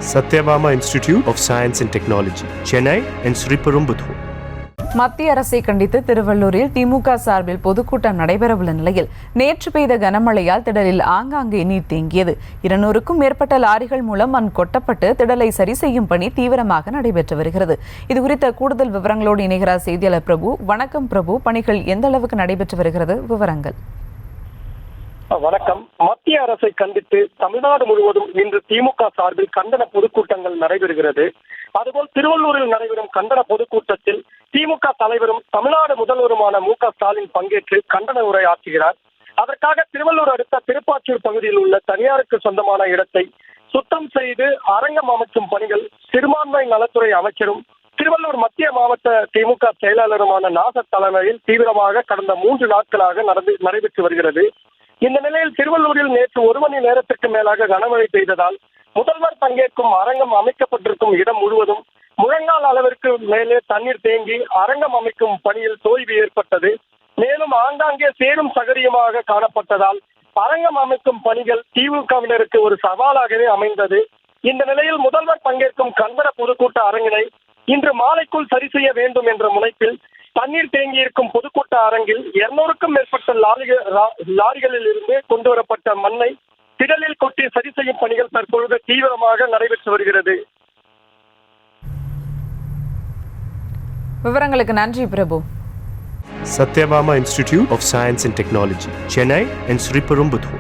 Satyabama Institute of Science and Technology, Chennai and Sriperumbudur. மத்திய அரசை கண்டித்து திருவள்ளூரில் திமுக சார்பில் பொதுக்கூட்டம் நடைபெறவுள்ள நிலையில் நேற்று பெய்த கனமழையால் திடலில் ஆங்காங்கே நீர் தேங்கியது. 200க்கும் மேற்பட்ட லாரிகள் மூலம் மண் கொட்டப்பட்டு திடலை சரி செய்யும் பணி தீவிரமாக நடைபெற்று வருகிறது. இதுகுறித்த கூடுதல் விவரங்களோடு இணைகிறார் செய்தியாளர் பிரபு. வணக்கம் பிரபு, பணிகள் எந்த அளவுக்கு நடைபெற்று வருகிறது, விவரங்கள்? வணக்கம். மத்திய அரசை கண்டித்து தமிழ்நாடு முழுவதும் இன்று திமுக சார்பில் கண்டன பொதுக்கூட்டங்கள் நடைபெறுகிறது. அதுபோல் திருவள்ளூரில் நடைபெறும் கண்டன பொதுக்கூட்டத்தில் திமுக தலைவரும் தமிழ்நாடு முதல்வருமான மு.க.ஸ்டாலின் பங்கேற்று கண்டன உரை ஆற்றுகிறார். அதற்காக திருவள்ளூர் அடுத்த திருப்பாச்சூர் பகுதியில் உள்ள தனியாருக்கு சொந்தமான இடத்தை சுத்தம் செய்து அரங்கம் அமைக்கும் பணிகள் சிறுபான்மை நலத்துறை அமைச்சரும் திருவள்ளூர் மத்திய மாவட்ட திமுக செயலாளருமான நாசர் தலைமையில் தீவிரமாக கடந்த 3 நாட்களாக நடைபெற்று வருகிறது. இந்த நிலையில் திருவள்ளூரில் நேற்று 1 மணி நேரத்திற்கு மேலாக கனமழை பெய்ததால் முதல்வர் பங்கேற்கும் அரங்கம் அமைக்கப்பட்டிருக்கும் இடம் முழுவதும் முழங்கால் அளவிற்கு மேலே தண்ணீர் தேங்கி அரங்கம் அமைக்கும் பணியில் தோல்வி ஏற்பட்டது. மேலும் ஆங்காங்கே சேரும் சகதியுமாக காணப்பட்டதால் அரங்கம் அமைக்கும் பணிகள் திமுகவினருக்கு ஒரு சவாலாகவே அமைந்தது. இந்த நிலையில் முதல்வர் பங்கேற்கும் கண்டன பொதுக்கூட்ட அரங்கினை இன்று மாலைக்குள் சரி செய்ய வேண்டும் என்ற முனைப்பில் தண்ணீர் தேங்கியிருக்கும் பொதுக்கூட்ட அரங்கில் 200க்கும் மேற்பட்ட லாரிகளில் இருந்து கொண்டு வரப்பட்ட மண்ணை திடலில் கொட்டி சரி செய்யும் பணிகள் தற்பொழுது தீவிரமாக நடைபெற்று வருகிறது. விவரங்களுக்கு நன்றி பிரபு. Satyabama Institute of Science and Technology, Chennai and Sriperumbudur.